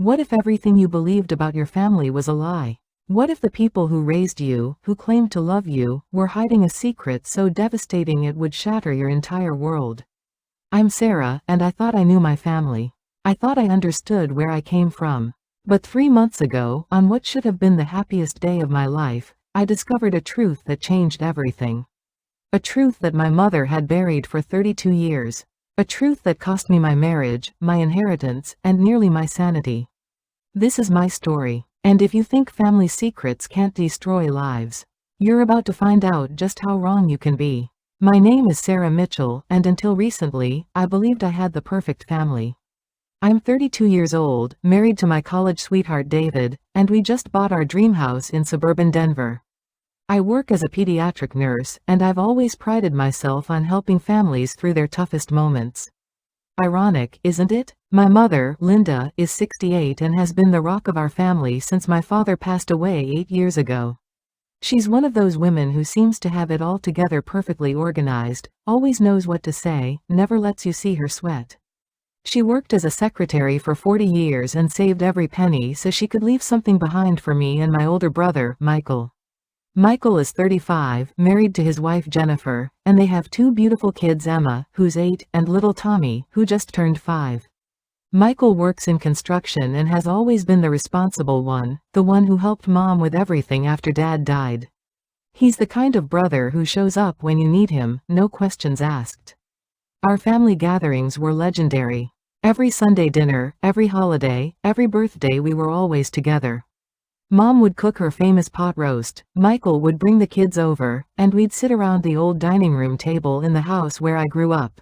What if everything you believed about your family was a lie? What if the people who raised you, who claimed to love you, were hiding a secret so devastating it would shatter your entire world? I'm Sarah, and I thought I knew my family. I thought I understood where I came from. But 3 months ago, on what should have been the happiest day of my life, I discovered a truth that changed everything. A truth that my mother had buried for 32 years. A truth that cost me my marriage, my inheritance, and nearly my sanity. This is my story. And if you think family secrets can't destroy lives, you're about to find out just how wrong you can be. My name is Sarah Mitchell, and until recently, I believed I had the perfect family. I'm 32 years old, married to my college sweetheart David, and we just bought our dream house in suburban Denver. I work as a pediatric nurse, and I've always prided myself on helping families through their toughest moments. Ironic, isn't it? My mother, Linda, is 68 and has been the rock of our family since my father passed away 8 years ago. She's one of those women who seems to have it all together, perfectly organized, always knows what to say, never lets you see her sweat. She worked as a secretary for 40 years and saved every penny so she could leave something behind for me and my older brother, Michael. Michael is 35, married to his wife Jennifer, and they have 2 beautiful kids, Emma, who's 8, and little Tommy, who just turned 5. Michael works in construction and has always been the responsible one, the one who helped Mom with everything after Dad died. He's the kind of brother who shows up when you need him, no questions asked. Our family gatherings were legendary. Every Sunday dinner, every holiday, every birthday, we were always together. Mom would cook her famous pot roast, Michael would bring the kids over, and we'd sit around the old dining room table in the house where I grew up.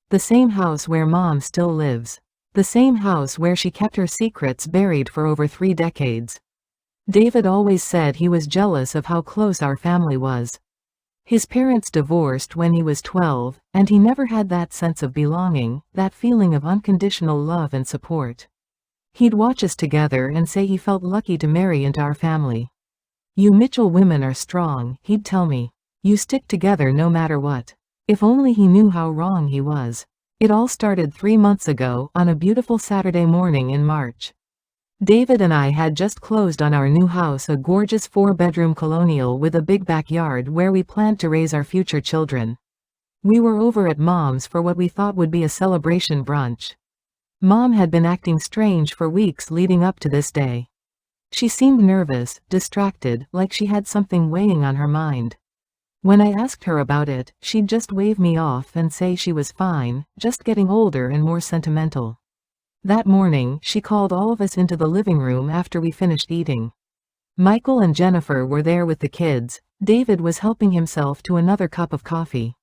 The same house where Mom still lives. The same house where she kept her secrets buried for over 3 decades. David always said he was jealous of how close our family was. His parents divorced when he was 12, and he never had that sense of belonging, that feeling of unconditional love and support. He'd watch us together and say he felt lucky to marry into our family. "You Mitchell women are strong," he'd tell me. "You stick together no matter what." If only he knew how wrong he was. It all started 3 months ago, on a beautiful Saturday morning in March. David and I had just closed on our new house, a gorgeous 4-bedroom colonial with a big backyard where we planned to raise our future children. We were over at Mom's for what we thought would be a celebration brunch. Mom had been acting strange for weeks leading up to this day. She seemed nervous, distracted, like she had something weighing on her mind. When I asked her about it, she'd just wave me off and say she was fine, just getting older and more sentimental. That morning, she called all of us into the living room after we finished eating. Michael and Jennifer were there with the kids, David was helping himself to another cup of coffee.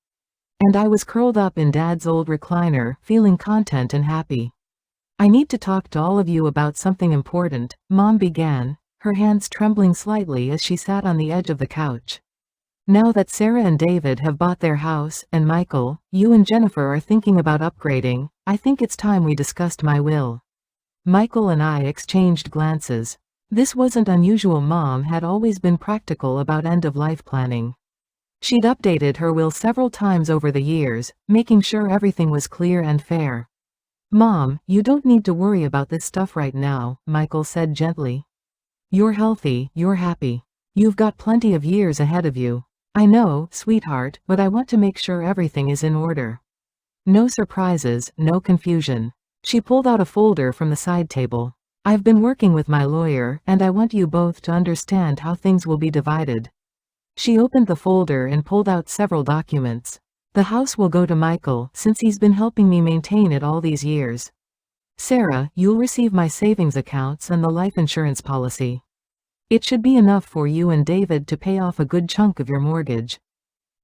And I was curled up in Dad's old recliner, feeling content and happy. "I need to talk to all of you about something important," Mom began, her hands trembling slightly as she sat on the edge of the couch. "Now that Sarah and David have bought their house, and Michael, you and Jennifer are thinking about upgrading, I think it's time we discussed my will." Michael and I exchanged glances. This wasn't unusual. Mom had always been practical about end-of-life planning. She'd updated her will several times over the years, making sure everything was clear and fair. "Mom, you don't need to worry about this stuff right now," Michael said gently. "You're healthy, you're happy. You've got plenty of years ahead of you." "I know, sweetheart, but I want to make sure everything is in order. No surprises, no confusion." She pulled out a folder from the side table. "I've been working with my lawyer, and I want you both to understand how things will be divided." She opened the folder and pulled out several documents. "The house will go to Michael, since he's been helping me maintain it all these years. Sarah, you'll receive my savings accounts and the life insurance policy. It should be enough for you and David to pay off a good chunk of your mortgage."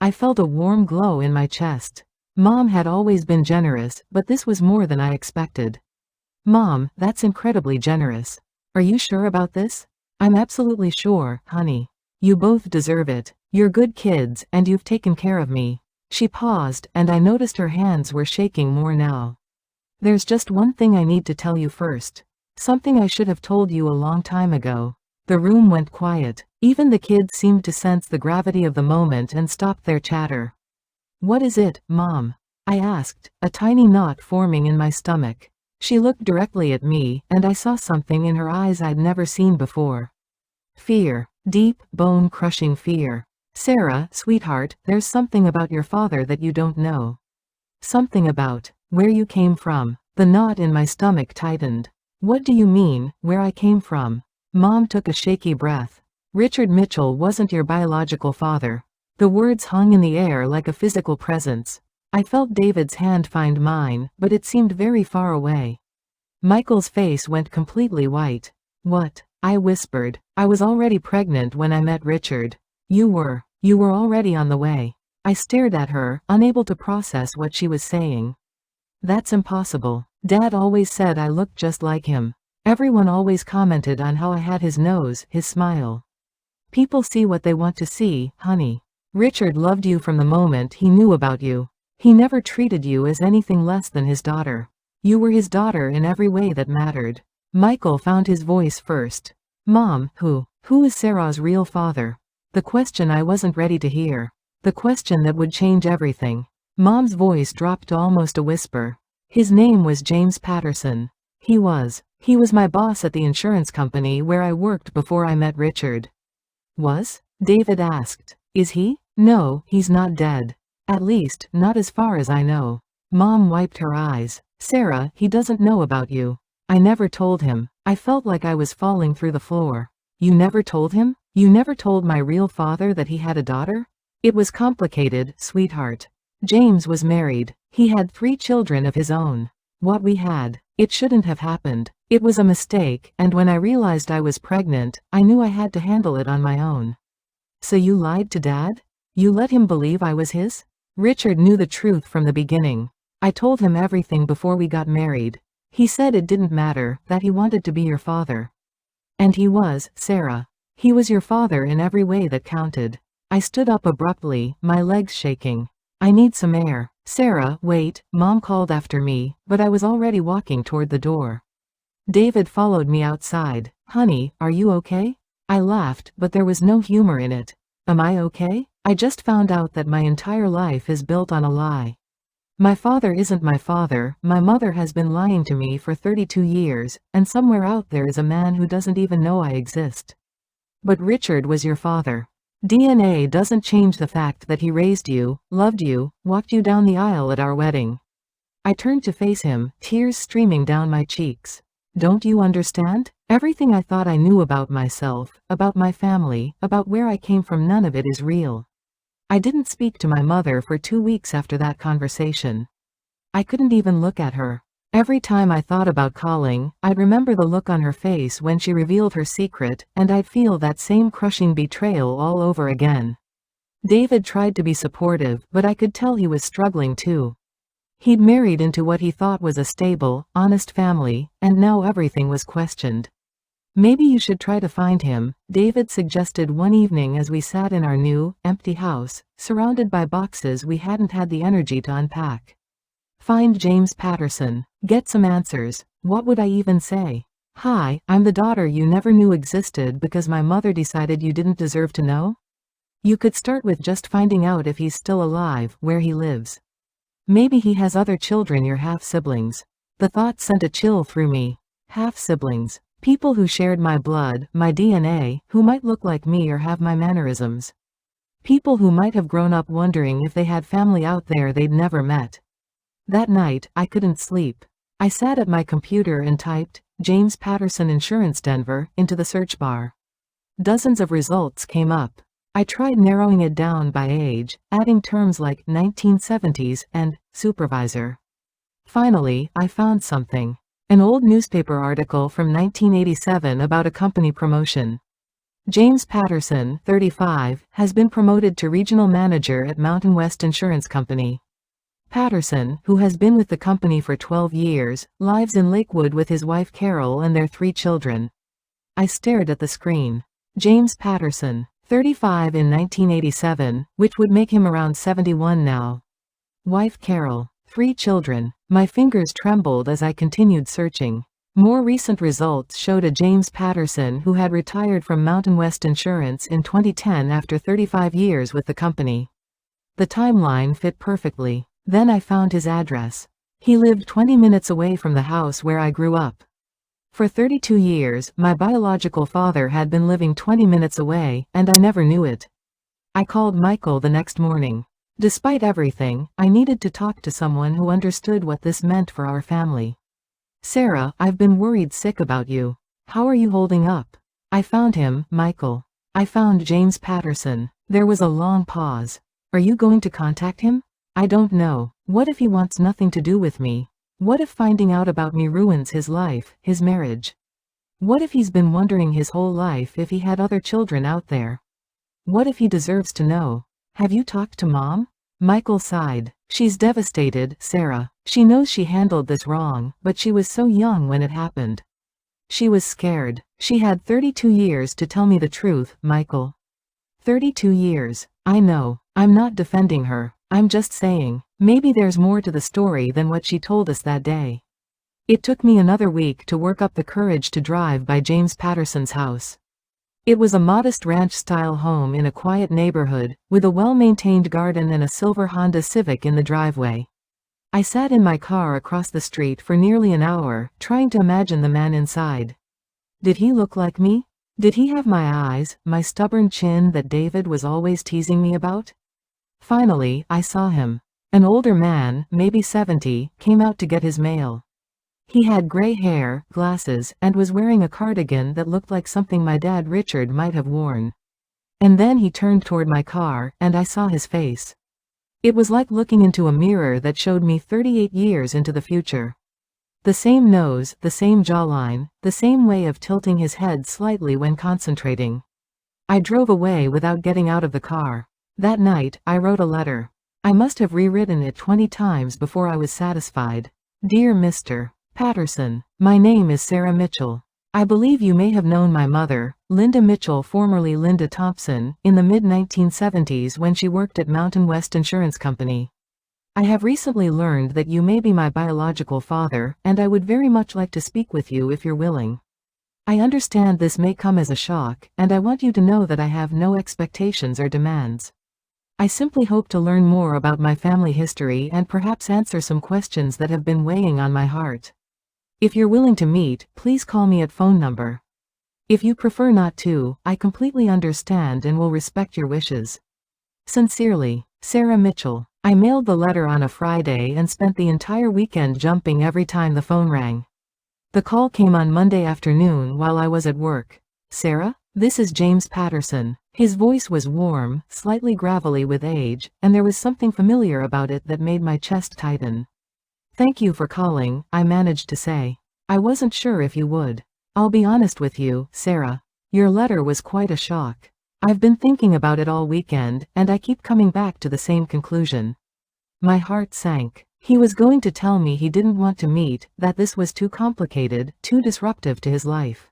I felt a warm glow in my chest. Mom had always been generous, but this was more than I expected. "Mom, that's incredibly generous. Are you sure about this?" "I'm absolutely sure, honey. You both deserve it. You're good kids, and you've taken care of me." She paused, and I noticed her hands were shaking more now. "There's just one thing I need to tell you first. Something I should have told you a long time ago." The room went quiet. Even the kids seemed to sense the gravity of the moment and stopped their chatter. "What is it, Mom?" I asked, a tiny knot forming in my stomach. She looked directly at me, and I saw something in her eyes I'd never seen before. Fear. Deep, bone-crushing fear. Sarah, sweetheart, there's something about your father that you don't know. Something about where you came from. The knot in my stomach tightened. What do you mean, where I came from? Mom took a shaky breath. Richard Mitchell wasn't your biological father. The words hung in the air like a physical presence. I felt David's hand find mine, but it seemed very far away. Michael's face went completely white. What? I whispered. I was already pregnant when I met Richard. You were already on the way. I stared at her, unable to process what she was saying. That's impossible. Dad always said I looked just like him. Everyone always commented on how I had his nose, his smile. People see what they want to see, honey. Richard loved you from the moment he knew about you. He never treated you as anything less than his daughter. You were his daughter in every way that mattered. Michael found his voice first. Mom, who is Sarah's real father? The question I wasn't ready to hear. The question that would change everything. Mom's voice dropped to almost a whisper. His name was James Patterson. He was my boss at the insurance company where I worked before I met Richard. Was? David asked. Is he? No, he's not dead. At least, not as far as I know. Mom wiped her eyes. Sarah, he doesn't know about you. I never told him. I felt like I was falling through the floor. You never told him? You never told my real father that he had a daughter? It was complicated, sweetheart. James was married. He had 3 children of his own. What we had. It shouldn't have happened. It was a mistake, and when I realized I was pregnant, I knew I had to handle it on my own. So you lied to Dad? You let him believe I was his? Richard knew the truth from the beginning. I told him everything before we got married. He said it didn't matter, that he wanted to be your father. And he was, Sarah. He was your father in every way that counted. I stood up abruptly, my legs shaking. I need some air. Sarah, wait, Mom called after me, but I was already walking toward the door. David followed me outside. Honey, are you okay? I laughed, but there was no humor in it. Am I okay? I just found out that my entire life is built on a lie. My father isn't my father, my mother has been lying to me for 32 years, and somewhere out there is a man who doesn't even know I exist. But Richard was your father. DNA doesn't change the fact that he raised you, loved you, walked you down the aisle at our wedding. I turned to face him, tears streaming down my cheeks. Don't you understand? Everything I thought I knew about myself, about my family, about where I came from, none of it is real. I didn't speak to my mother for 2 weeks after that conversation. I couldn't even look at her. Every time I thought about calling, I'd remember the look on her face when she revealed her secret, and I'd feel that same crushing betrayal all over again. David tried to be supportive, but I could tell he was struggling too. He'd married into what he thought was a stable, honest family, and now everything was questioned. Maybe you should try to find him, David suggested one evening as we sat in our new, empty house, surrounded by boxes we hadn't had the energy to unpack. Find James Patterson. Get some answers. What would I even say? Hi, I'm the daughter you never knew existed because my mother decided you didn't deserve to know? You could start with just finding out if he's still alive, where he lives. Maybe he has other children, your half-siblings. The thought sent a chill through me. Half-siblings. People who shared my blood, my DNA, who might look like me or have my mannerisms. People who might have grown up wondering if they had family out there they'd never met. That night, I couldn't sleep. I sat at my computer and typed, James Patterson Insurance Denver, into the search bar. Dozens of results came up. I tried narrowing it down by age, adding terms like 1970s and supervisor. Finally, I found something. An old newspaper article from 1987 about a company promotion. James Patterson, 35, has been promoted to regional manager at Mountain West Insurance Company. Patterson, who has been with the company for 12 years, lives in Lakewood with his wife Carol and their 3 children. I stared at the screen. James Patterson, 35 in 1987, which would make him around 71 now. Wife Carol, 3 children. My fingers trembled as I continued searching. More recent results showed a James Patterson who had retired from Mountain West Insurance in 2010 after 35 years with the company. The timeline fit perfectly. Then I found his address. He lived 20 minutes away from the house where I grew up. For 32 years, my biological father had been living 20 minutes away, and I never knew it. I called Michael the next morning. Despite everything, I needed to talk to someone who understood what this meant for our family. Sarah, I've been worried sick about you. How are you holding up? I found him, Michael. I found James Patterson. There was a long pause. Are you going to contact him? I don't know. What if he wants nothing to do with me? What if finding out about me ruins his life, his marriage? What if he's been wondering his whole life if he had other children out there? What if he deserves to know? Have you talked to Mom? Michael sighed. She's devastated, Sarah. She knows she handled this wrong, but she was so young when it happened. She was scared. She had 32 years to tell me the truth, Michael. 32 years. I know. I'm not defending her. I'm just saying, maybe there's more to the story than what she told us that day. It took me another week to work up the courage to drive by James Patterson's house. It was a modest ranch-style home in a quiet neighborhood, with a well-maintained garden and a silver Honda Civic in the driveway. I sat in my car across the street for nearly an hour, trying to imagine the man inside. Did he look like me? Did he have my eyes, my stubborn chin that David was always teasing me about? Finally, I saw him. An older man, maybe 70, came out to get his mail. He had gray hair, glasses, and was wearing a cardigan that looked like something my dad Richard might have worn. And then he turned toward my car, and I saw his face. It was like looking into a mirror that showed me 38 years into the future. The same nose, the same jawline, the same way of tilting his head slightly when concentrating. I drove away without getting out of the car. That night, I wrote a letter. I must have rewritten it 20 times before I was satisfied. Dear Mr. Patterson, my name is Sarah Mitchell. I believe you may have known my mother, Linda Mitchell, formerly Linda Thompson, in the mid-1970s when she worked at Mountain West Insurance Company. I have recently learned that you may be my biological father, and I would very much like to speak with you if you're willing. I understand this may come as a shock, and I want you to know that I have no expectations or demands. I simply hope to learn more about my family history and perhaps answer some questions that have been weighing on my heart. If you're willing to meet, please call me at phone number. If you prefer not to, I completely understand and will respect your wishes. Sincerely, Sarah Mitchell. I mailed the letter on a Friday and spent the entire weekend jumping every time the phone rang. The call came on Monday afternoon while I was at work. Sarah, this is James Patterson. His voice was warm, slightly gravelly with age, and there was something familiar about it that made my chest tighten. Thank you for calling, I managed to say. I wasn't sure if you would. I'll be honest with you, Sarah. Your letter was quite a shock. I've been thinking about it all weekend, and I keep coming back to the same conclusion. My heart sank. He was going to tell me he didn't want to meet, that this was too complicated, too disruptive to his life.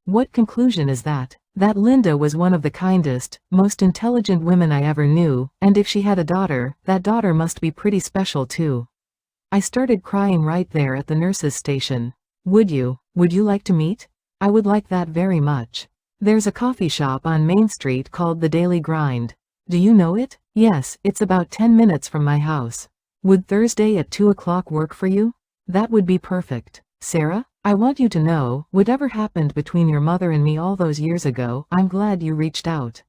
What conclusion is that? That Linda was one of the kindest, most intelligent women I ever knew, and if she had a daughter, that daughter must be pretty special too. I started crying right there at the nurse's station. Would you like to meet? I would like that very much. There's a coffee shop on Main Street called The Daily Grind. Do you know it? Yes, it's about 10 minutes from my house. Would Thursday at 2 o'clock work for you? That would be perfect. Sarah, I want you to know, whatever happened between your mother and me all those years ago, I'm glad you reached out.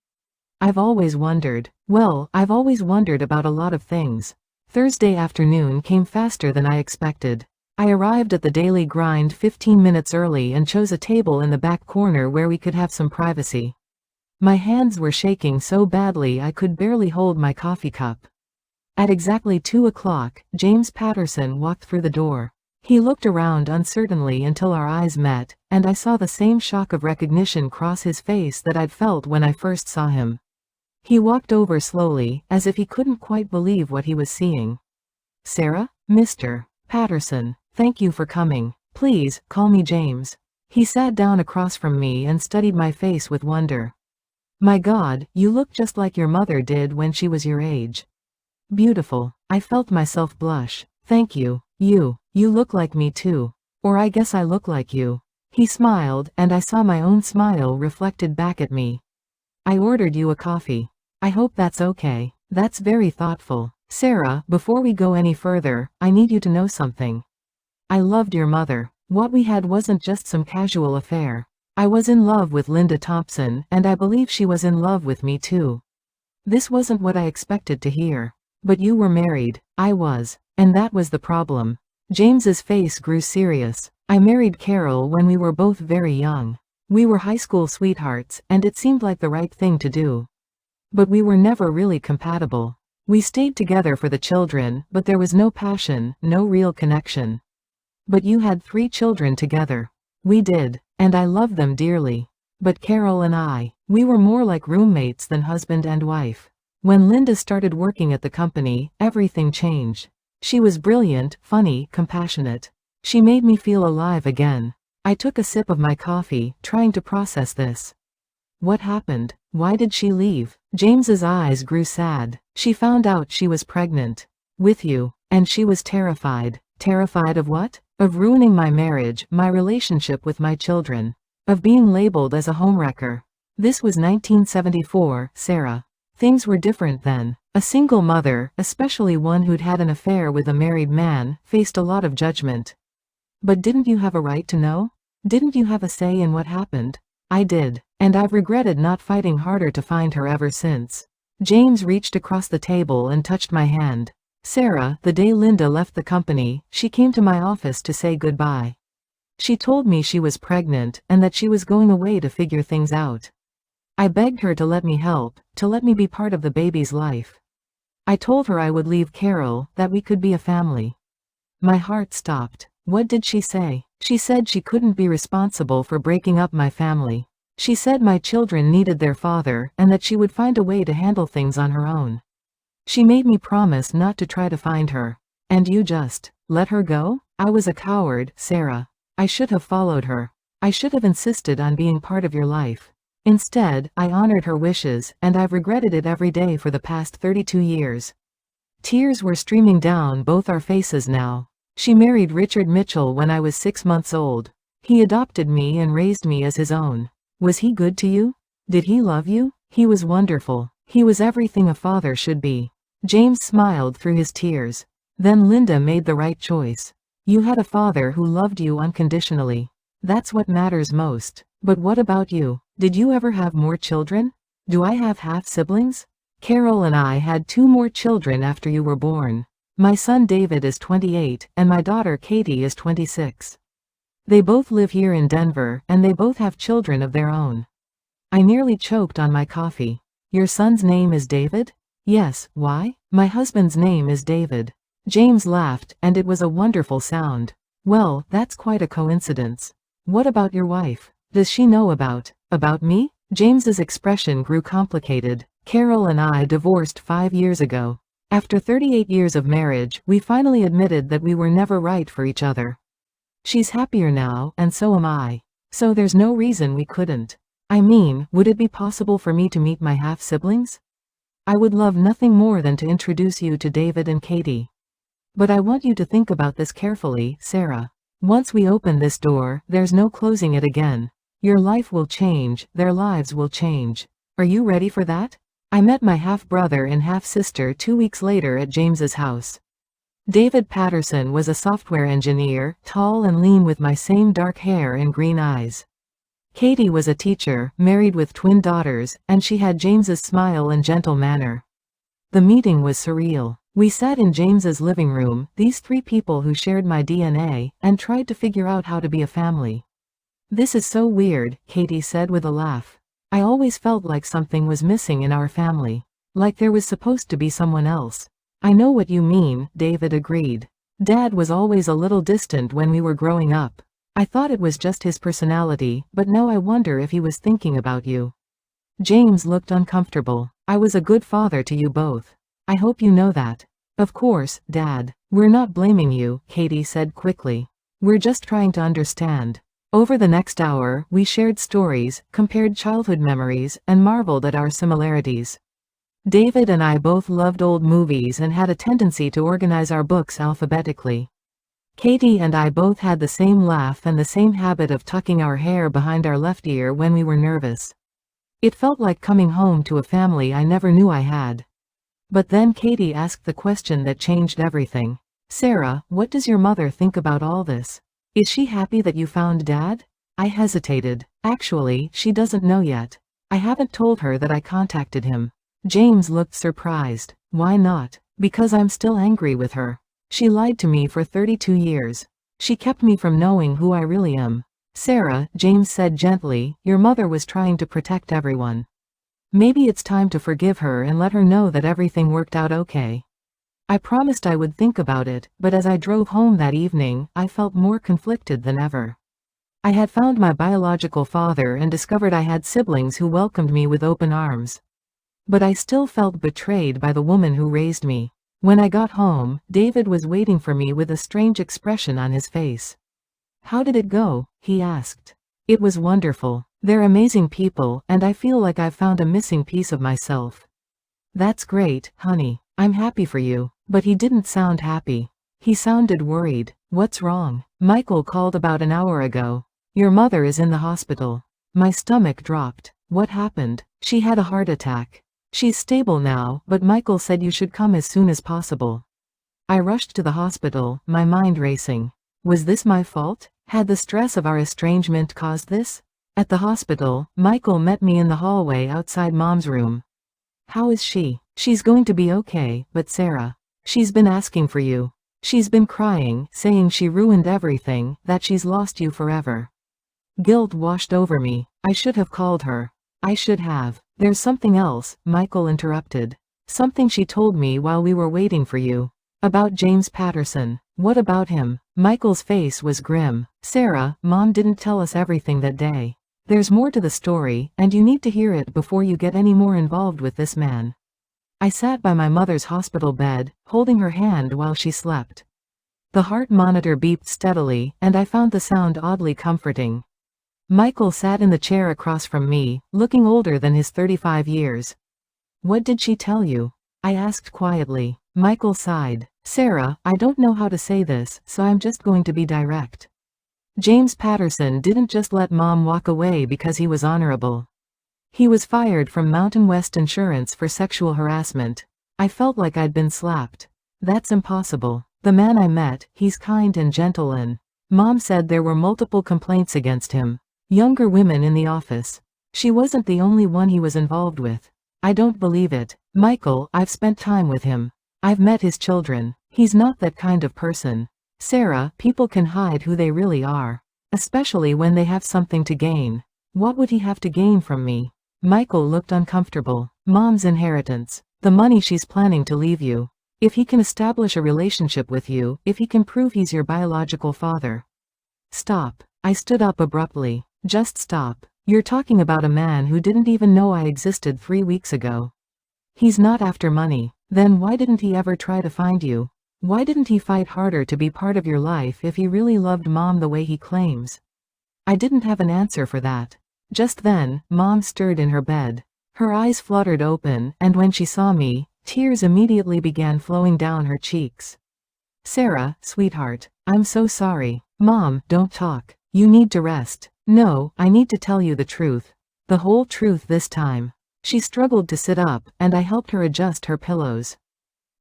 I've always wondered about a lot of things. Thursday afternoon came faster than I expected. I arrived at the Daily Grind 15 minutes early and chose a table in the back corner where we could have some privacy. My hands were shaking so badly I could barely hold my coffee cup. At exactly 2 o'clock, James Patterson walked through the door. He looked around uncertainly until our eyes met, and I saw the same shock of recognition cross his face that I'd felt when I first saw him. He walked over slowly, as if he couldn't quite believe what he was seeing. Sarah? Mr. Patterson, thank you for coming. Please, call me James. He sat down across from me and studied my face with wonder. My God, you look just like your mother did when she was your age. Beautiful. I felt myself blush. Thank you. You look like me too. Or I guess I look like you. He smiled, and I saw my own smile reflected back at me. I ordered you a coffee. I hope that's okay. That's very thoughtful. Sarah, before we go any further, I need you to know something. I loved your mother. What we had wasn't just some casual affair. I was in love with Linda Thompson, and I believe she was in love with me too. This wasn't what I expected to hear. But you were married. I was. And that was the problem. James's face grew serious. I married Carol when we were both very young. We were high school sweethearts, and it seemed like the right thing to do. But we were never really compatible. We stayed together for the children, but there was no passion, no real connection. But you had 3 children together. We did, and I loved them dearly. But Carol and we were more like roommates than husband and wife. When Linda started working at the company, everything changed. She was brilliant, funny, compassionate. She made me feel alive again. I took a sip of my coffee, trying to process this. What happened? Why did she leave? James's eyes grew sad. She found out she was pregnant. With you. And she was terrified. Terrified of what? Of ruining my marriage, my relationship with my children. Of being labeled as a homewrecker. This was 1974, Sarah. Things were different then. A single mother, especially one who'd had an affair with a married man, faced a lot of judgment. But didn't you have a right to know? Didn't you have a say in what happened? I did. And I've regretted not fighting harder to find her ever since. James reached across the table and touched my hand. Sarah, the day Linda left the company, she came to my office to say goodbye. She told me she was pregnant and that she was going away to figure things out. I begged her to let me help, to let me be part of the baby's life. I told her I would leave Carol, that we could be a family. My heart stopped. What did she say? She said she couldn't be responsible for breaking up my family. She said my children needed their father and that she would find a way to handle things on her own. She made me promise not to try to find her. And you just let her go? I was a coward, Sarah. I should have followed her. I should have insisted on being part of your life. Instead, I honored her wishes, and I've regretted it every day for the past 32 years. Tears were streaming down both our faces now. She married Richard Mitchell when I was 6 months old. He adopted me and raised me as his own. Was he good to you? Did he love you? He was wonderful. He was everything a father should be. James smiled through his tears. Then Linda made the right choice. You had a father who loved you unconditionally. That's what matters most. But what about you? Did you ever have more children? Do I have half-siblings? Carol and I had 2 more children after you were born. My son David is 28, and my daughter Katie is 26. They both live here in Denver, and they both have children of their own. I nearly choked on my coffee. Your son's name is David? Yes, why? My husband's name is David. James laughed, and it was a wonderful sound. Well, that's quite a coincidence. What about your wife? Does she know about me? James's expression grew complicated. Carol and I divorced 5 years ago. After 38 years of marriage, we finally admitted that we were never right for each other. She's happier now, and so am I. So there's no reason we couldn't. I mean, would it be possible for me to meet my half-siblings? I would love nothing more than to introduce you to David and Katie. But I want you to think about this carefully, Sarah. Once we open this door, there's no closing it again. Your life will change, their lives will change. Are you ready for that? I met my half-brother and half-sister 2 weeks later at James's house. David Patterson was a software engineer, tall and lean with my same dark hair and green eyes. Katie was a teacher, married with twin daughters, and she had James's smile and gentle manner. The meeting was surreal. We sat in James's living room, these 3 people who shared my DNA, and tried to figure out how to be a family. This is so weird, Katie said with a laugh. I always felt like something was missing in our family. Like there was supposed to be someone else. I know what you mean, David agreed. Dad was always a little distant when we were growing up. I thought it was just his personality, but now I wonder if he was thinking about you. James looked uncomfortable. I was a good father to you both. I hope you know that. Of course, Dad. We're not blaming you, Katie said quickly. We're just trying to understand. Over the next hour, we shared stories, compared childhood memories, and marveled at our similarities. David and I both loved old movies and had a tendency to organize our books alphabetically. Katie and I both had the same laugh and the same habit of tucking our hair behind our left ear when we were nervous. It felt like coming home to a family I never knew I had. But then Katie asked the question that changed everything. "Sarah, what does your mother think about all this? Is she happy that you found Dad?" I hesitated. Actually, she doesn't know yet. I haven't told her that I contacted him. James looked surprised. Why not? Because I'm still angry with her. She lied to me for 32 years. She kept me from knowing who I really am. Sarah, James said gently, your mother was trying to protect everyone. Maybe it's time to forgive her and let her know that everything worked out okay. I promised I would think about it, but as I drove home that evening, I felt more conflicted than ever. I had found my biological father and discovered I had siblings who welcomed me with open arms. But I still felt betrayed by the woman who raised me. When I got home, David was waiting for me with a strange expression on his face. "How did it go?" he asked. "It was wonderful. They're amazing people, and I feel like I've found a missing piece of myself." "That's great, honey. I'm happy for you." But he didn't sound happy. He sounded worried. "What's wrong?" "Michael called about an hour ago. Your mother is in the hospital." My stomach dropped. "What happened?" "She had a heart attack. She's stable now, but Michael said you should come as soon as possible." I rushed to the hospital, my mind racing. Was this my fault? Had the stress of our estrangement caused this? At the hospital, Michael met me in the hallway outside Mom's room. "How is she?" "She's going to be okay, but Sarah. She's been asking for you. She's been crying, saying she ruined everything, that she's lost you forever." Guilt washed over me. I should have called her. I should have. "There's something else," Michael interrupted. "Something she told me while we were waiting for you. About James Patterson." "What about him?" Michael's face was grim. "Sarah, Mom didn't tell us everything that day. There's more to the story, and you need to hear it before you get any more involved with this man." I sat by my mother's hospital bed, holding her hand while she slept. The heart monitor beeped steadily, and I found the sound oddly comforting. Michael sat in the chair across from me, looking older than his 35 years. "What did she tell you?" I asked quietly. Michael sighed. "Sarah, I don't know how to say this, so I'm just going to be direct. James Patterson didn't just let Mom walk away because he was honorable. He was fired from Mountain West Insurance for sexual harassment." I felt like I'd been slapped. "That's impossible. The man I met, he's kind and gentle and..." Mom said there were multiple complaints against him. Younger women in the office. She wasn't the only one he was involved with. "I don't believe it. Michael, I've spent time with him. I've met his children. He's not that kind of person." "Sarah, people can hide who they really are. Especially when they have something to gain." "What would he have to gain from me?" Michael looked uncomfortable. "Mom's inheritance. The money she's planning to leave you. If he can establish a relationship with you, if he can prove he's your biological father." "Stop." I stood up abruptly. "Just stop. You're talking about a man who didn't even know I existed 3 weeks ago. He's not after money. Then why didn't he ever try to find you? Why didn't he fight harder to be part of your life if he really loved Mom the way he claims?" I didn't have an answer for that. Just then, Mom stirred in her bed. Her eyes fluttered open, and when she saw me, tears immediately began flowing down her cheeks. "Sarah, sweetheart, I'm so sorry." "Mom, don't talk. You need to rest." "No, I need to tell you the truth. The whole truth this time." She struggled to sit up, and I helped her adjust her pillows.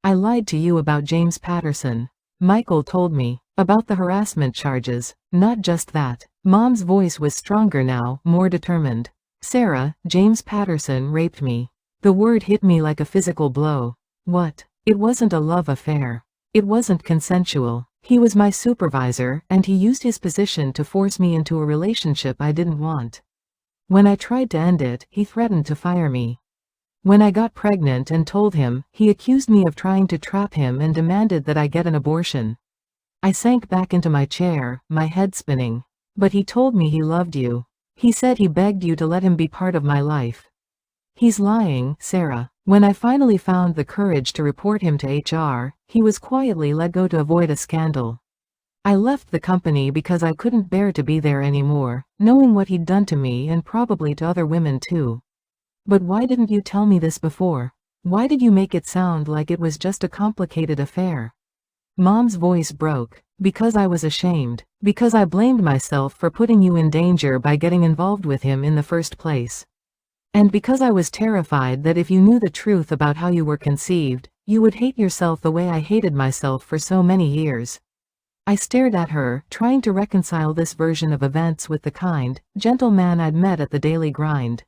"I lied to you about James Patterson. Michael told me. About the harassment charges. Not just that." Mom's voice was stronger now, more determined. "Sarah, James Patterson raped me." The word hit me like a physical blow. "What?" "It wasn't a love affair. It wasn't consensual. He was my supervisor, and he used his position to force me into a relationship I didn't want. When I tried to end it, he threatened to fire me. When I got pregnant and told him, he accused me of trying to trap him and demanded that I get an abortion." I sank back into my chair, my head spinning. "But he told me he loved you. He said he begged you to let him be part of my life." "He's lying, Sarah." When I finally found the courage to report him to HR, he was quietly let go to avoid a scandal. I left the company because I couldn't bear to be there anymore, knowing what he'd done to me and probably to other women too. "But why didn't you tell me this before? Why did you make it sound like it was just a complicated affair?" Mom's voice broke. "Because I was ashamed. Because I blamed myself for putting you in danger by getting involved with him in the first place." And because I was terrified that if you knew the truth about how you were conceived, you would hate yourself the way I hated myself for so many years. I stared at her, trying to reconcile this version of events with the kind, gentle man I'd met at the daily grind.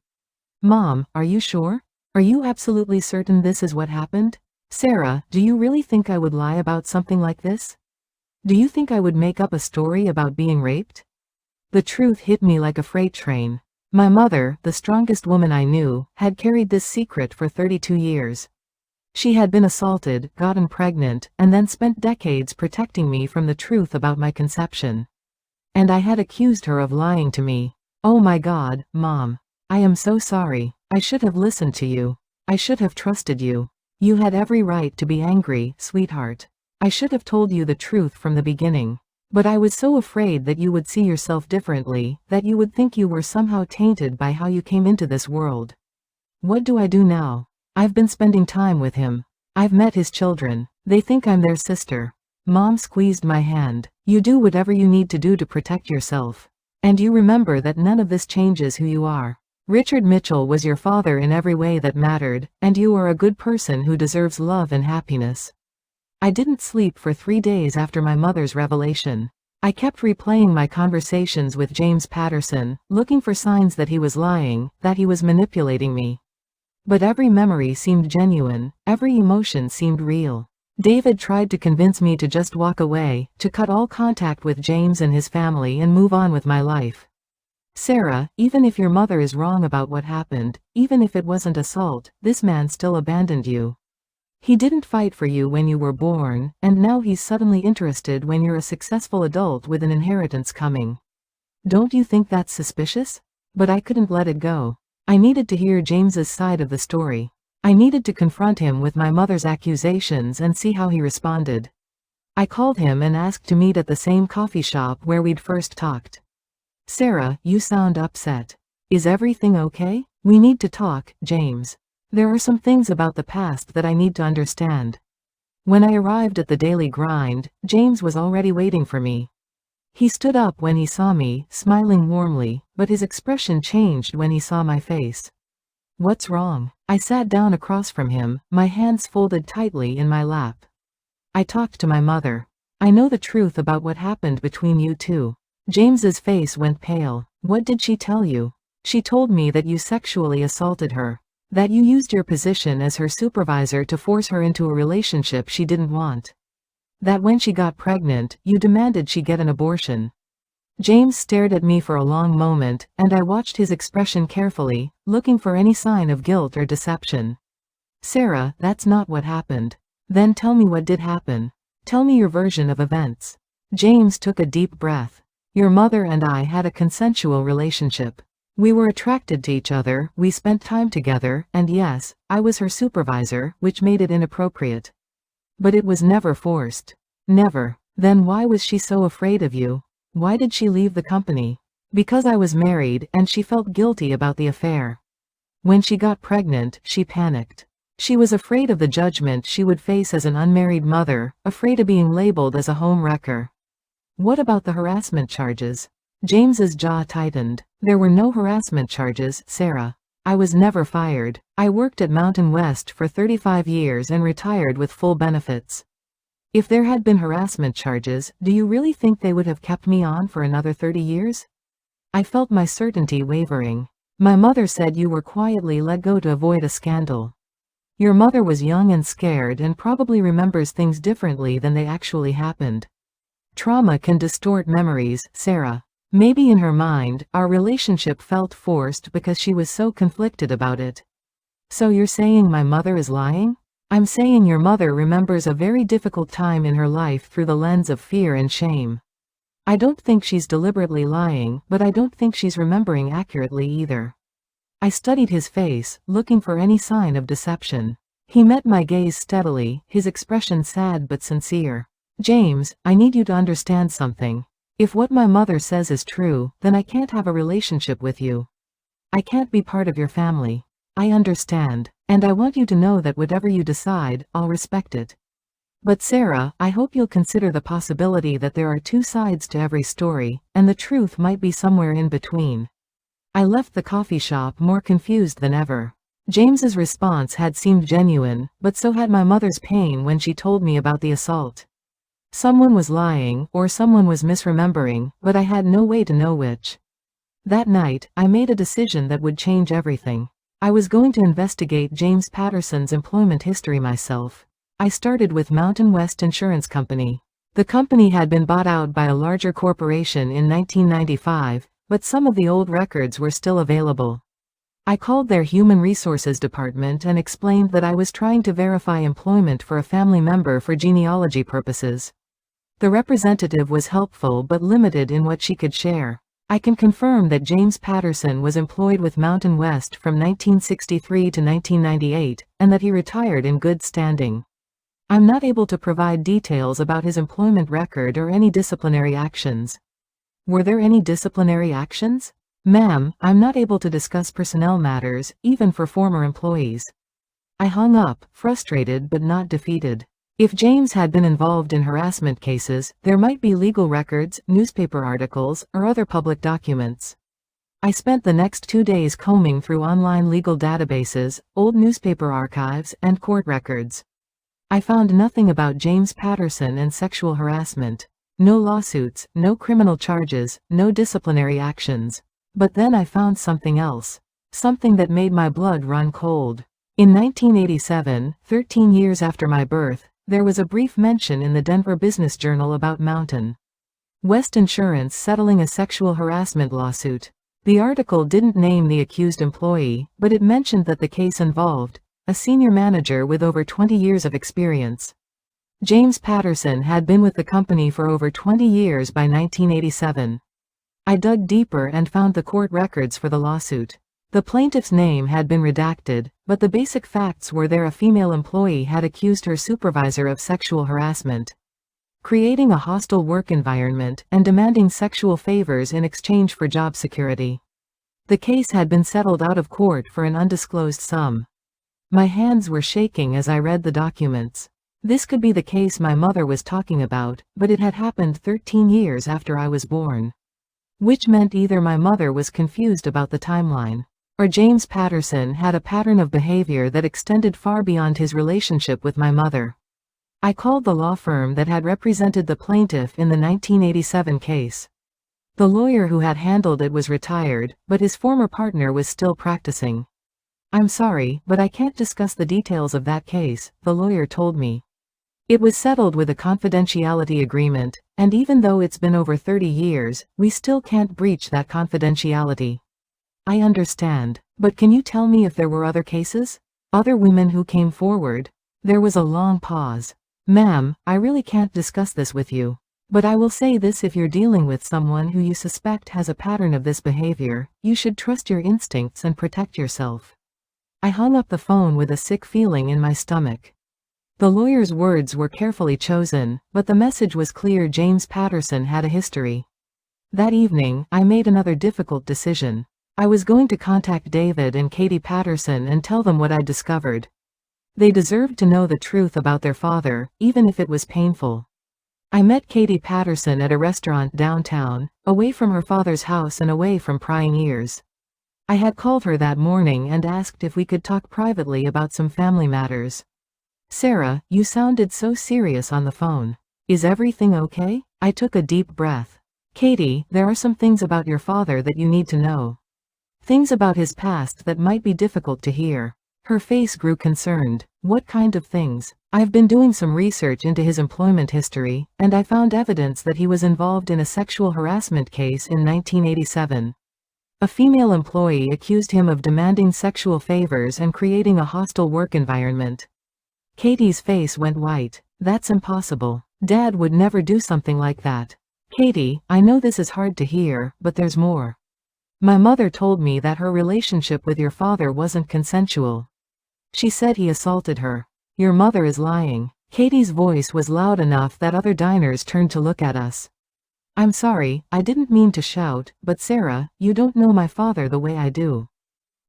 Mom, are you sure? Are you absolutely certain this is what happened? Sarah, do you really think I would lie about something like this? Do you think I would make up a story about being raped? The truth hit me like a freight train. My mother, the strongest woman I knew, had carried this secret for 32 years. She had been assaulted, gotten pregnant, and then spent decades protecting me from the truth about my conception. And I had accused her of lying to me. Oh my God, Mom. I am so sorry. I should have listened to you. I should have trusted you. You had every right to be angry, sweetheart. I should have told you the truth from the beginning. But I was so afraid that you would see yourself differently, that you would think you were somehow tainted by how you came into this world. What do I do now? I've been spending time with him. I've met his children. They think I'm their sister. Mom squeezed my hand. You do whatever you need to do to protect yourself. And you remember that none of this changes who you are. Richard Mitchell was your father in every way that mattered, and you are a good person who deserves love and happiness. I didn't sleep for 3 days after my mother's revelation. I kept replaying my conversations with James Patterson, looking for signs that he was lying, that he was manipulating me. But every memory seemed genuine, every emotion seemed real. David tried to convince me to just walk away, to cut all contact with James and his family and move on with my life. Sarah, even if your mother is wrong about what happened, even if it wasn't assault, this man still abandoned you. He didn't fight for you when you were born, and now he's suddenly interested when you're a successful adult with an inheritance coming. Don't you think that's suspicious? But I couldn't let it go. I needed to hear James's side of the story. I needed to confront him with my mother's accusations and see how he responded. I called him and asked to meet at the same coffee shop where we'd first talked. Sarah, you sound upset. Is everything okay? We need to talk, James. There are some things about the past that I need to understand. When I arrived at the daily grind, James was already waiting for me. He stood up when he saw me, smiling warmly, but his expression changed when he saw my face. What's wrong? I sat down across from him, my hands folded tightly in my lap. I talked to my mother. I know the truth about what happened between you two. James's face went pale. What did she tell you? She told me that you sexually assaulted her. That you used your position as her supervisor to force her into a relationship she didn't want. That when she got pregnant, you demanded she get an abortion. James stared at me for a long moment, and I watched his expression carefully, looking for any sign of guilt or deception. Sarah, that's not what happened. Then tell me what did happen. Tell me your version of events. James took a deep breath. Your mother and I had a consensual relationship. We were attracted to each other, we spent time together, and yes, I was her supervisor, which made it inappropriate. But it was never forced. Never. Then why was she so afraid of you? Why did she leave the company? Because I was married, and she felt guilty about the affair. When she got pregnant, she panicked. She was afraid of the judgment she would face as an unmarried mother, afraid of being labeled as a home wrecker. What about the harassment charges? James's jaw tightened. There were no harassment charges, Sarah. I was never fired. I worked at Mountain West for 35 years and retired with full benefits. If there had been harassment charges, do you really think they would have kept me on for another 30 years? I felt my certainty wavering. My mother said you were quietly let go to avoid a scandal. Your mother was young and scared and probably remembers things differently than they actually happened. Trauma can distort memories, Sarah. Maybe in her mind, our relationship felt forced because she was so conflicted about it. So you're saying my mother is lying? I'm saying your mother remembers a very difficult time in her life through the lens of fear and shame. I don't think she's deliberately lying, but I don't think she's remembering accurately either. I studied his face, looking for any sign of deception. He met my gaze steadily, his expression sad but sincere. James, I need you to understand something. If what my mother says is true, then I can't have a relationship with you. I can't be part of your family. I understand, and I want you to know that whatever you decide, I'll respect it. But Sarah, I hope you'll consider the possibility that there are two sides to every story, and the truth might be somewhere in between. I left the coffee shop more confused than ever. James's response had seemed genuine, but so had my mother's pain when she told me about the assault. Someone was lying, or someone was misremembering, but I had no way to know which. That night, I made a decision that would change everything. I was going to investigate James Patterson's employment history myself. I started with Mountain West Insurance Company. The company had been bought out by a larger corporation in 1995, but some of the old records were still available. I called their Human Resources Department and explained that I was trying to verify employment for a family member for genealogy purposes. The representative was helpful but limited in what she could share. I can confirm that James Patterson was employed with Mountain West from 1963 to 1998, and that he retired in good standing. I'm not able to provide details about his employment record or any disciplinary actions. Were there any disciplinary actions? Ma'am, I'm not able to discuss personnel matters, even for former employees. I hung up, frustrated but not defeated. If James had been involved in harassment cases, there might be legal records, newspaper articles, or other public documents. I spent the next 2 days combing through online legal databases, old newspaper archives, and court records. I found nothing about James Patterson and sexual harassment. No lawsuits, no criminal charges, no disciplinary actions. But then I found something else. Something that made my blood run cold. In 1987, 13 years after my birth, there was a brief mention in the Denver Business Journal about Mountain West Insurance settling a sexual harassment lawsuit. The article didn't name the accused employee, but it mentioned that the case involved a senior manager with over 20 years of experience. James Patterson had been with the company for over 20 years by 1987. I dug deeper and found the court records for the lawsuit. The plaintiff's name had been redacted, but the basic facts were there: a female employee had accused her supervisor of sexual harassment, creating a hostile work environment, and demanding sexual favors in exchange for job security. The case had been settled out of court for an undisclosed sum. My hands were shaking as I read the documents. This could be the case my mother was talking about, but it had happened 13 years after I was born. Which meant either my mother was confused about the timeline, or James Patterson had a pattern of behavior that extended far beyond his relationship with my mother. I called the law firm that had represented the plaintiff in the 1987 case. The lawyer who had handled it was retired, but his former partner was still practicing. "I'm sorry, but I can't discuss the details of that case," the lawyer told me. "It was settled with a confidentiality agreement, and even though it's been over 30 years, we still can't breach that confidentiality." "I understand, but can you tell me if there were other cases? Other women who came forward?" There was a long pause. "Ma'am, I really can't discuss this with you. But I will say this: if you're dealing with someone who you suspect has a pattern of this behavior, you should trust your instincts and protect yourself." I hung up the phone with a sick feeling in my stomach. The lawyer's words were carefully chosen, but the message was clear: James Patterson had a history. That evening, I made another difficult decision. I was going to contact David and Katie Patterson and tell them what I'd discovered. They deserved to know the truth about their father, even if it was painful. I met Katie Patterson at a restaurant downtown, away from her father's house and away from prying ears. I had called her that morning and asked if we could talk privately about some family matters. "Sarah, you sounded so serious on the phone. Is everything okay?" I took a deep breath. "Katie, there are some things about your father that you need to know. Things about his past that might be difficult to hear." Her face grew concerned. "What kind of things?" "I've been doing some research into his employment history, and I found evidence that he was involved in a sexual harassment case in 1987. A female employee accused him of demanding sexual favors and creating a hostile work environment." Katie's face went white. "That's impossible. Dad would never do something like that." "Katie, I know this is hard to hear, but there's more. My mother told me that her relationship with your father wasn't consensual. She said he assaulted her." "Your mother is lying." Katie's voice was loud enough that other diners turned to look at us. "I'm sorry, I didn't mean to shout, but Sarah, you don't know my father the way I do.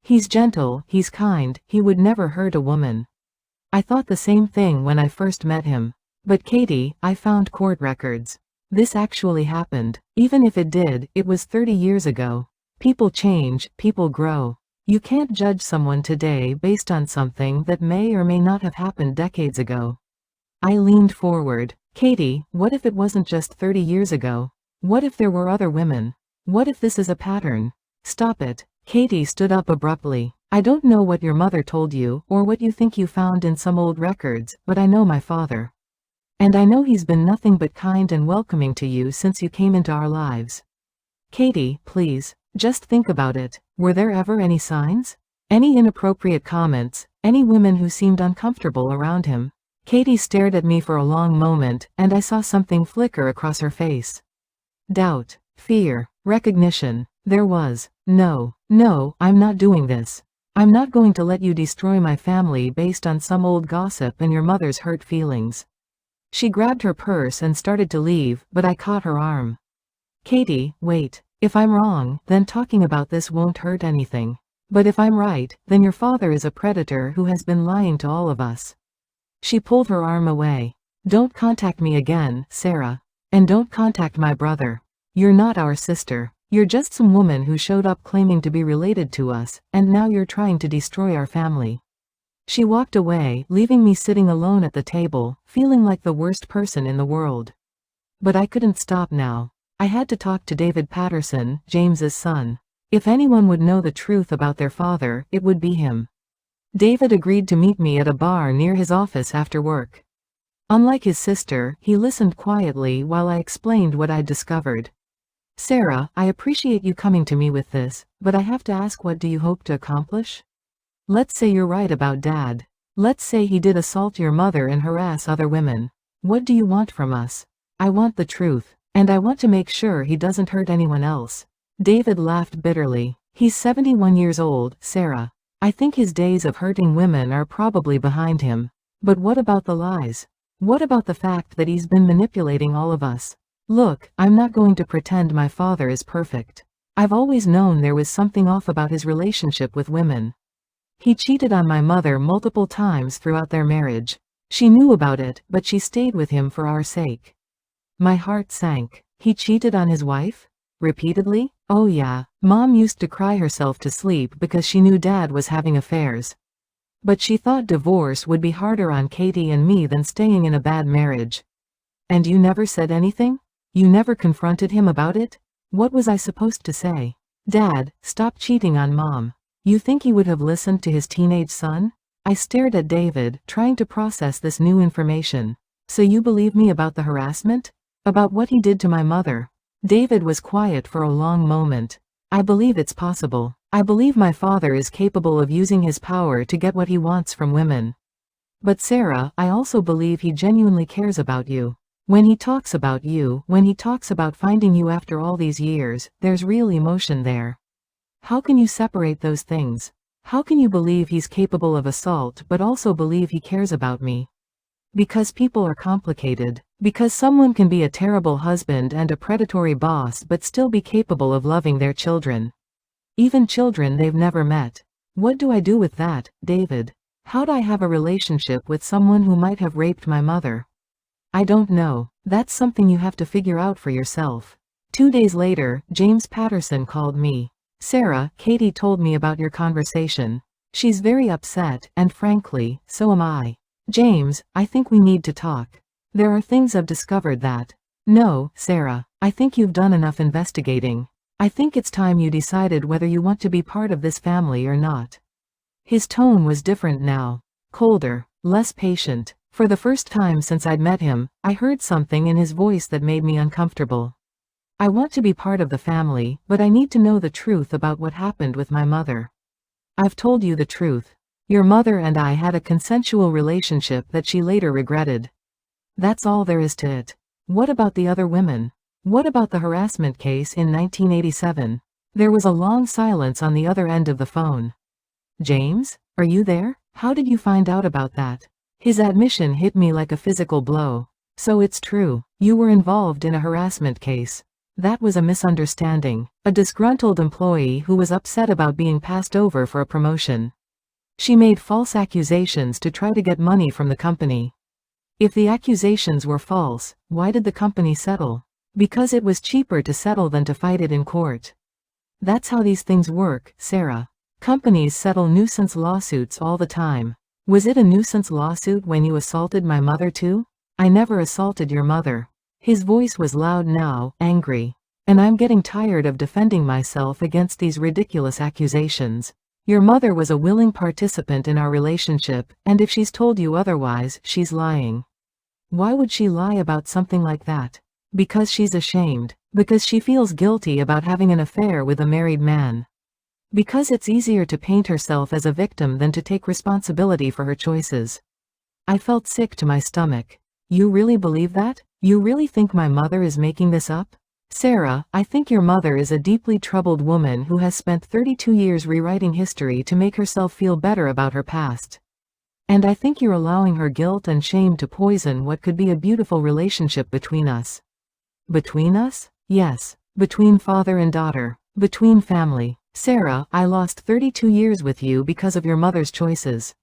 He's gentle, he's kind, he would never hurt a woman." I thought the same thing when I first met him. "But Katie, I found court records. This actually happened. Even if it did, it was 30 years ago. People change, people grow. You can't judge someone today based on something that may or may not have happened decades ago. I leaned forward. Katie, what if it wasn't just 30 years ago? What if there were other women? What if this is a pattern? Stop it. Katie stood up abruptly. I don't know what your mother told you, or what you think you found in some old records, but I know my father. And I know he's been nothing but kind and welcoming to you since you came into our lives. Katie, please, just think about it. Were there ever any signs? Any inappropriate comments? Any women who seemed uncomfortable around him? Katie stared at me for a long moment, and I saw something flicker across her face. Doubt, fear, recognition. There was. No, I'm not doing this. I'm not going to let you destroy my family based on some old gossip and your mother's hurt feelings. She grabbed her purse and started to leave, but I caught her arm. Katie, wait. If I'm wrong, then talking about this won't hurt anything. But if I'm right, then your father is a predator who has been lying to all of us. She pulled her arm away. Don't contact me again, Sarah. And don't contact my brother. You're not our sister. You're just some woman who showed up claiming to be related to us, and now you're trying to destroy our family. She walked away, leaving me sitting alone at the table, feeling like the worst person in the world. But I couldn't stop now. I had to talk to David Patterson, James's son. If anyone would know the truth about their father, it would be him. David agreed to meet me at a bar near his office after work. Unlike his sister, he listened quietly while I explained what I'd discovered. Sarah, I appreciate you coming to me with this, but I have to ask, what do you hope to accomplish? Let's say you're right about Dad. Let's say he did assault your mother and harass other women. What do you want from us? I want the truth, and I want to make sure he doesn't hurt anyone else. David laughed bitterly. He's 71 years old, Sarah. I think his days of hurting women are probably behind him. But what about the lies? What about the fact that he's been manipulating all of us? Look, I'm not going to pretend my father is perfect. I've always known there was something off about his relationship with women. He cheated on my mother multiple times throughout their marriage. She knew about it, but she stayed with him for our sake. My heart sank. He cheated on his wife? Repeatedly? Oh yeah, Mom used to cry herself to sleep because she knew Dad was having affairs. But she thought divorce would be harder on Katie and me than staying in a bad marriage. And you never said anything? You never confronted him about it? What was I supposed to say? Dad, stop cheating on Mom. You think he would have listened to his teenage son? I stared at David, trying to process this new information. So you believe me about the harassment? About what he did to my mother? David was quiet for a long moment. I believe it's possible. I believe my father is capable of using his power to get what he wants from women. But Sarah, I also believe he genuinely cares about you. When he talks about you, when he talks about finding you after all these years, there's real emotion there. How can you separate those things? How can you believe he's capable of assault but also believe he cares about me? Because people are complicated. Because someone can be a terrible husband and a predatory boss but still be capable of loving their children. Even children they've never met. What do I do with that, David? How'd I have a relationship with someone who might have raped my mother? I don't know. That's something you have to figure out for yourself. 2 days later, James Patterson called me. Sarah, Katie told me about your conversation. She's very upset, and frankly, so am I. James, I think we need to talk. There are things I've discovered that. No, Sarah, I think you've done enough investigating. I think it's time you decided whether you want to be part of this family or not. His tone was different now. Colder, less patient. For the first time since I'd met him, I heard something in his voice that made me uncomfortable. I want to be part of the family, but I need to know the truth about what happened with my mother. I've told you the truth. Your mother and I had a consensual relationship that she later regretted. That's all there is to it. What about the other women? What about the harassment case in 1987? There was a long silence on the other end of the phone. James, are you there? How did you find out about that? His admission hit me like a physical blow. So it's true. You were involved in a harassment case. That was a misunderstanding. A disgruntled employee who was upset about being passed over for a promotion. She made false accusations to try to get money from the company. If the accusations were false, why did the company settle? Because it was cheaper to settle than to fight it in court. That's how these things work, Sarah. Companies settle nuisance lawsuits all the time. Was it a nuisance lawsuit when you assaulted my mother too? I never assaulted your mother. His voice was loud now, angry. And I'm getting tired of defending myself against these ridiculous accusations. Your mother was a willing participant in our relationship, and if she's told you otherwise, she's lying. Why would she lie about something like that? Because she's ashamed. Because she feels guilty about having an affair with a married man. Because it's easier to paint herself as a victim than to take responsibility for her choices. I felt sick to my stomach. You really believe that? You really think my mother is making this up? Sarah, I think your mother is a deeply troubled woman who has spent 32 years rewriting history to make herself feel better about her past. And I think you're allowing her guilt and shame to poison what could be a beautiful relationship between us. Between us? Yes. Between father and daughter. Between family. Sarah, I lost 32 years with you because of your mother's choices.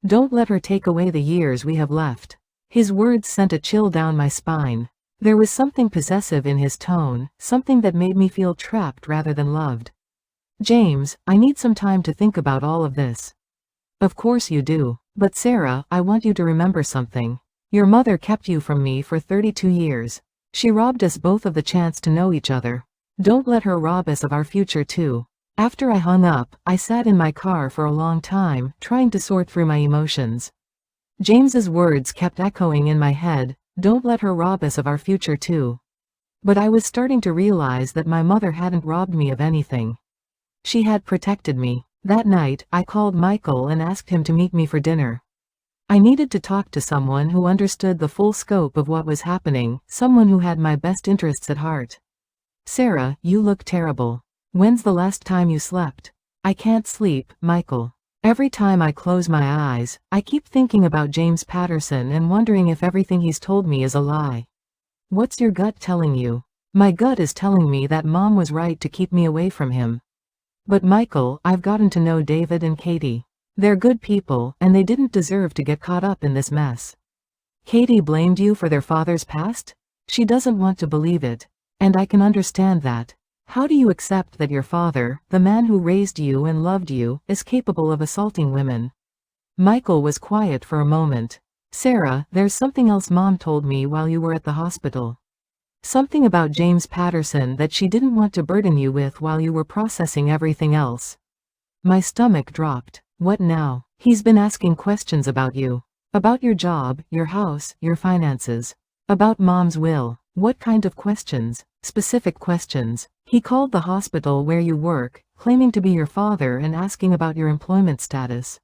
Don't let her take away the years we have left. His words sent a chill down my spine. There was something possessive in his tone, something that made me feel trapped rather than loved. James, I need some time to think about all of this. Of course you do. But Sarah, I want you to remember something. Your mother kept you from me for 32 years. She robbed us both of the chance to know each other. Don't let her rob us of our future too. After I hung up, I sat in my car for a long time, trying to sort through my emotions. James's words kept echoing in my head, don't let her rob us of our future too. But I was starting to realize that my mother hadn't robbed me of anything. She had protected me. That night, I called Michael and asked him to meet me for dinner. I needed to talk to someone who understood the full scope of what was happening, someone who had my best interests at heart. Sarah, you look terrible. When's the last time you slept? I can't sleep, Michael. Every time I close my eyes, I keep thinking about James Patterson and wondering if everything he's told me is a lie. What's your gut telling you? My gut is telling me that Mom was right to keep me away from him. But Michael, I've gotten to know David and Katie. They're good people, and they didn't deserve to get caught up in this mess. Katie blamed you for their father's past? She doesn't want to believe it. And I can understand that. How do you accept that your father, the man who raised you and loved you, is capable of assaulting women? Michael was quiet for a moment. Sarah, there's something else Mom told me while you were at the hospital. Something about James Patterson that she didn't want to burden you with while you were processing everything else. My stomach dropped. What now? He's been asking questions about you. About your job, your house, your finances. About Mom's will. What kind of questions? Specific questions. He called the hospital where you work, claiming to be your father and asking about your employment status.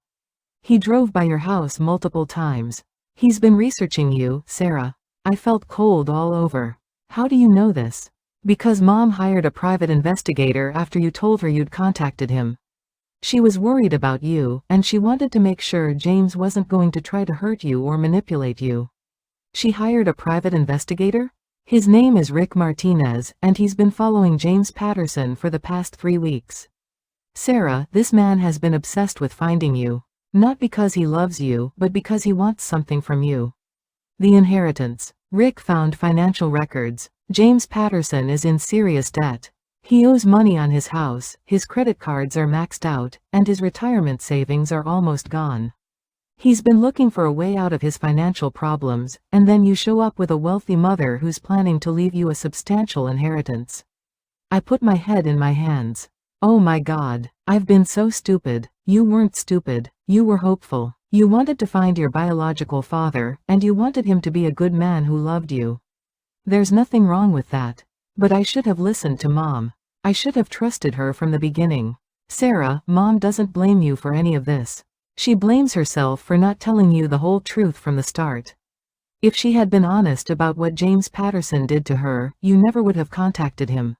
He drove by your house multiple times. He's been researching you, Sarah. I felt cold all over. How do you know this? Because Mom hired a private investigator after you told her you'd contacted him. She was worried about you, and she wanted to make sure James wasn't going to try to hurt you or manipulate you. She hired a private investigator? His name is Rick Martinez, and he's been following James Patterson for the past 3 weeks. Sarah, this man has been obsessed with finding you. Not because he loves you, but because he wants something from you. The inheritance. Rick found financial records. James Patterson is in serious debt. He owes money on his house, his credit cards are maxed out, and his retirement savings are almost gone. He's been looking for a way out of his financial problems, and then you show up with a wealthy mother who's planning to leave you a substantial inheritance. I put my head in my hands. Oh my God, I've been so stupid. You weren't stupid, you were hopeful. You wanted to find your biological father, and you wanted him to be a good man who loved you. There's nothing wrong with that. But I should have listened to Mom. I should have trusted her from the beginning. Sarah, Mom doesn't blame you for any of this. She blames herself for not telling you the whole truth from the start. If she had been honest about what James Patterson did to her, you never would have contacted him.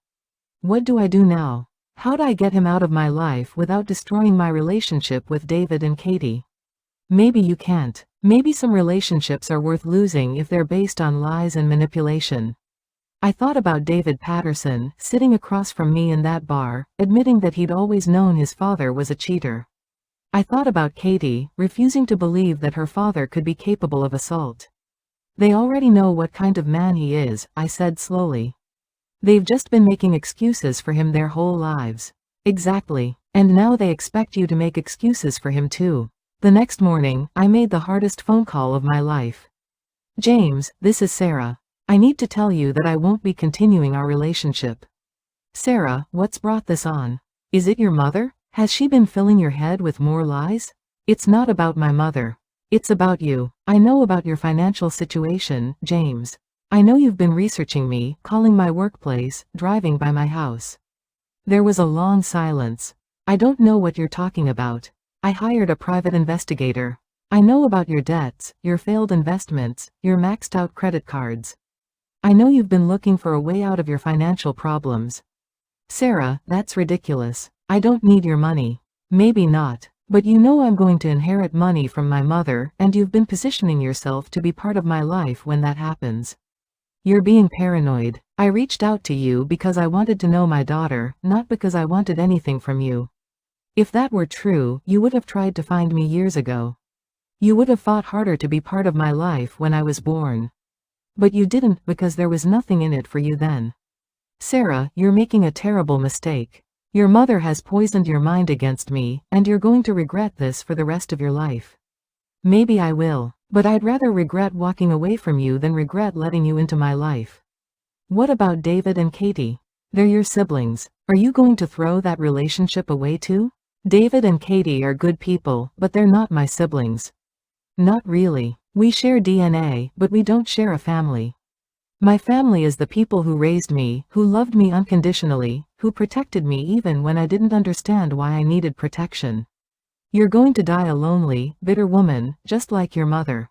What do I do now? How do I get him out of my life without destroying my relationship with David and Katie? Maybe you can't. Maybe some relationships are worth losing if they're based on lies and manipulation. I thought about David Patterson, sitting across from me in that bar, admitting that he'd always known his father was a cheater. I thought about Katie, refusing to believe that her father could be capable of assault. They already know what kind of man he is, I said slowly. They've just been making excuses for him their whole lives. Exactly. And now they expect you to make excuses for him too. The next morning, I made the hardest phone call of my life. James, this is Sarah. I need to tell you that I won't be continuing our relationship. Sarah, what's brought this on? Is it your mother? Has she been filling your head with more lies? It's not about my mother. It's about you. I know about your financial situation, James. I know you've been researching me, calling my workplace, driving by my house. There was a long silence. I don't know what you're talking about. I hired a private investigator. I know about your debts, your failed investments, your maxed out credit cards. I know you've been looking for a way out of your financial problems. Sarah, that's ridiculous. I don't need your money. Maybe not. But you know I'm going to inherit money from my mother, and you've been positioning yourself to be part of my life when that happens. You're being paranoid. I reached out to you because I wanted to know my daughter, not because I wanted anything from you. If that were true, you would have tried to find me years ago. You would have fought harder to be part of my life when I was born. But you didn't because there was nothing in it for you then. Sarah, you're making a terrible mistake. Your mother has poisoned your mind against me, and you're going to regret this for the rest of your life. Maybe I will, but I'd rather regret walking away from you than regret letting you into my life. What about David and Katie? They're your siblings. Are you going to throw that relationship away too? David and Katie are good people, but they're not my siblings. Not really. We share DNA, but we don't share a family. My family is the people who raised me, who loved me unconditionally, who protected me even when I didn't understand why I needed protection. You're going to die a lonely, bitter woman, just like your mother.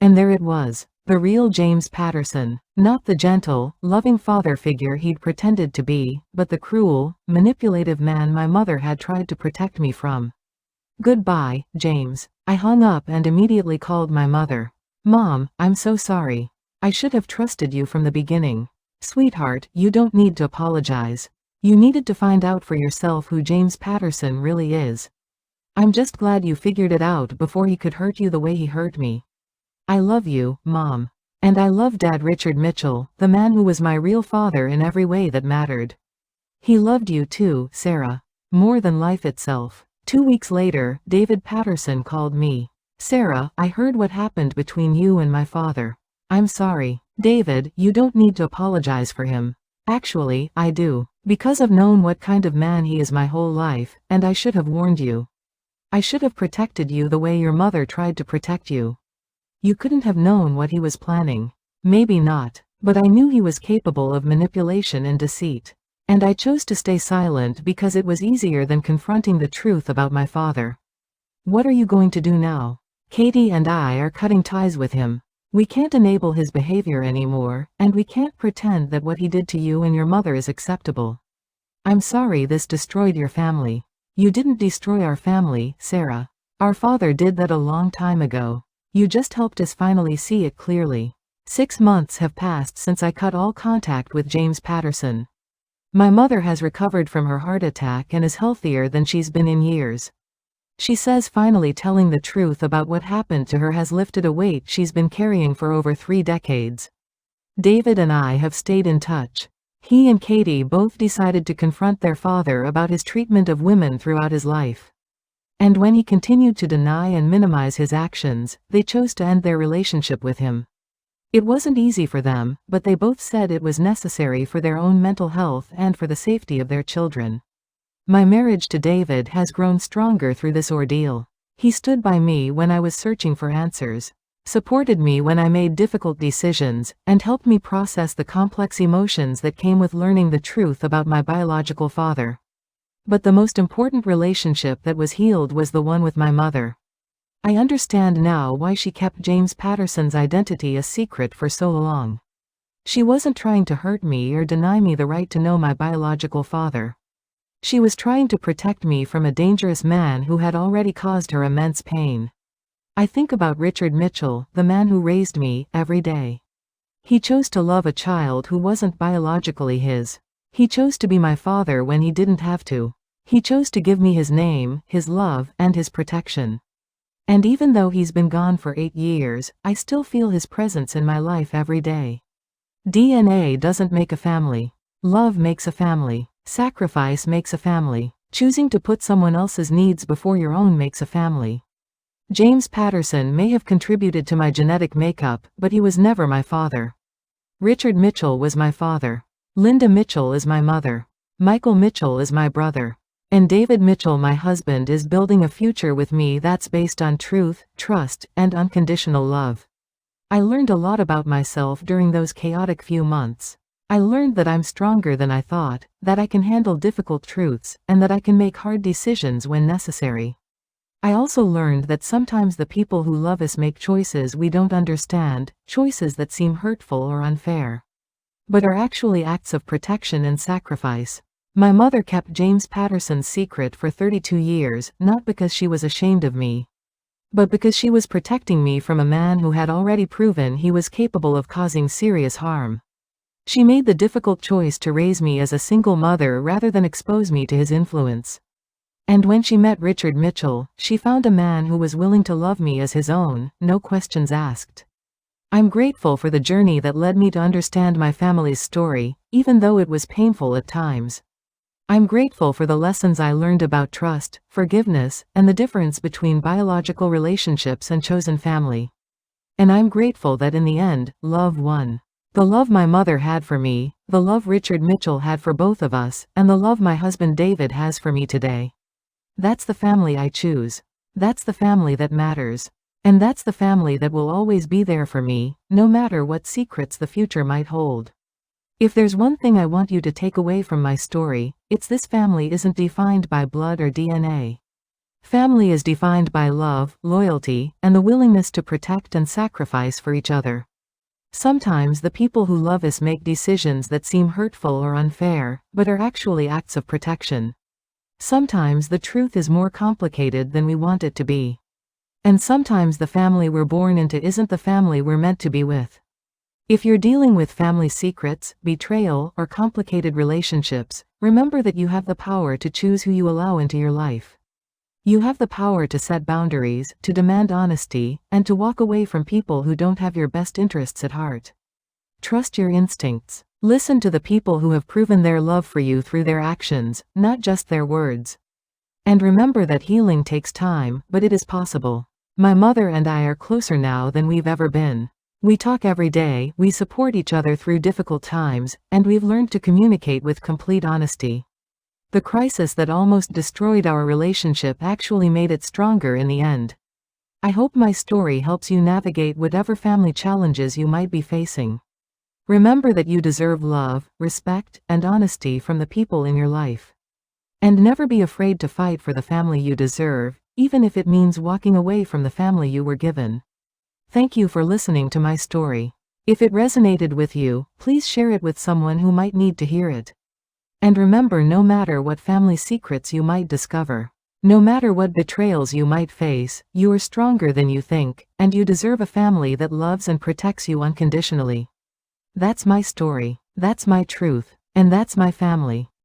And there it was, the real James Patterson, not the gentle, loving father figure he'd pretended to be, but the cruel, manipulative man my mother had tried to protect me from. Goodbye, James. I hung up and immediately called my mother. Mom, I'm so sorry. I should have trusted you from the beginning. Sweetheart, you don't need to apologize. You needed to find out for yourself who James Patterson really is. I'm just glad you figured it out before he could hurt you the way he hurt me. I love you, Mom. And I love Dad Richard Mitchell, the man who was my real father in every way that mattered. He loved you too, Sarah. More than life itself. 2 weeks later, David Patterson called me. Sarah, I heard what happened between you and my father. I'm sorry. David, you don't need to apologize for him. Actually, I do. Because I've known what kind of man he is my whole life, and I should have warned you. I should have protected you the way your mother tried to protect you. You couldn't have known what he was planning. Maybe not, but I knew he was capable of manipulation and deceit. And I chose to stay silent because it was easier than confronting the truth about my father. What are you going to do now? Katie and I are cutting ties with him. We can't enable his behavior anymore, and we can't pretend that what he did to you and your mother is acceptable. I'm sorry this destroyed your family. You didn't destroy our family, Sarah. Our father did that a long time ago. You just helped us finally see it clearly. 6 months have passed since I cut all contact with James Patterson. My mother has recovered from her heart attack and is healthier than she's been in years. She says finally telling the truth about what happened to her has lifted a weight she's been carrying for over 3 decades. David and I have stayed in touch. He and Katie both decided to confront their father about his treatment of women throughout his life. And when he continued to deny and minimize his actions, they chose to end their relationship with him. It wasn't easy for them, but they both said it was necessary for their own mental health and for the safety of their children. My marriage to David has grown stronger through this ordeal. He stood by me when I was searching for answers, supported me when I made difficult decisions, and helped me process the complex emotions that came with learning the truth about my biological father. But the most important relationship that was healed was the one with my mother. I understand now why she kept James Patterson's identity a secret for so long. She wasn't trying to hurt me or deny me the right to know my biological father. She was trying to protect me from a dangerous man who had already caused her immense pain. I think about Richard Mitchell, the man who raised me, every day. He chose to love a child who wasn't biologically his. He chose to be my father when he didn't have to. He chose to give me his name, his love, and his protection. And even though he's been gone for 8 years, I still feel his presence in my life every day. DNA doesn't make a family. Love makes a family. Sacrifice makes a family. Choosing to put someone else's needs before your own makes a family. James Patterson may have contributed to my genetic makeup, but he was never my father. Richard Mitchell was my father. Linda Mitchell is my mother. Michael Mitchell is my brother. And David Mitchell, my husband, is building a future with me that's based on truth, trust, and unconditional love. I learned a lot about myself during those chaotic few months. I learned that I'm stronger than I thought, that I can handle difficult truths, and that I can make hard decisions when necessary. I also learned that sometimes the people who love us make choices we don't understand, choices that seem hurtful or unfair, but are actually acts of protection and sacrifice. My mother kept James Patterson's secret for 32 years, not because she was ashamed of me, but because she was protecting me from a man who had already proven he was capable of causing serious harm. She made the difficult choice to raise me as a single mother rather than expose me to his influence. And when she met Richard Mitchell, she found a man who was willing to love me as his own, no questions asked. I'm grateful for the journey that led me to understand my family's story, even though it was painful at times. I'm grateful for the lessons I learned about trust, forgiveness, and the difference between biological relationships and chosen family. And I'm grateful that in the end, love won. The love my mother had for me, the love Richard Mitchell had for both of us, and the love my husband David has for me today. That's the family I choose. That's the family that matters. And that's the family that will always be there for me, no matter what secrets the future might hold. If there's one thing I want you to take away from my story, it's this: family isn't defined by blood or DNA. Family is defined by love, loyalty, and the willingness to protect and sacrifice for each other. Sometimes the people who love us make decisions that seem hurtful or unfair, but are actually acts of protection. Sometimes the truth is more complicated than we want it to be. And sometimes the family we're born into isn't the family we're meant to be with. If you're dealing with family secrets, betrayal, or complicated relationships, remember that you have the power to choose who you allow into your life. You have the power to set boundaries, to demand honesty, and to walk away from people who don't have your best interests at heart. Trust your instincts. Listen to the people who have proven their love for you through their actions, not just their words. And remember that healing takes time, but it is possible. My mother and I are closer now than we've ever been. We talk every day, we support each other through difficult times, and we've learned to communicate with complete honesty. The crisis that almost destroyed our relationship actually made it stronger in the end. I hope my story helps you navigate whatever family challenges you might be facing. Remember that you deserve love, respect, and honesty from the people in your life. And never be afraid to fight for the family you deserve, even if it means walking away from the family you were given. Thank you for listening to my story. If it resonated with you, please share it with someone who might need to hear it. And remember, no matter what family secrets you might discover, no matter what betrayals you might face, you are stronger than you think, and you deserve a family that loves and protects you unconditionally. That's my story, that's my truth, and that's my family.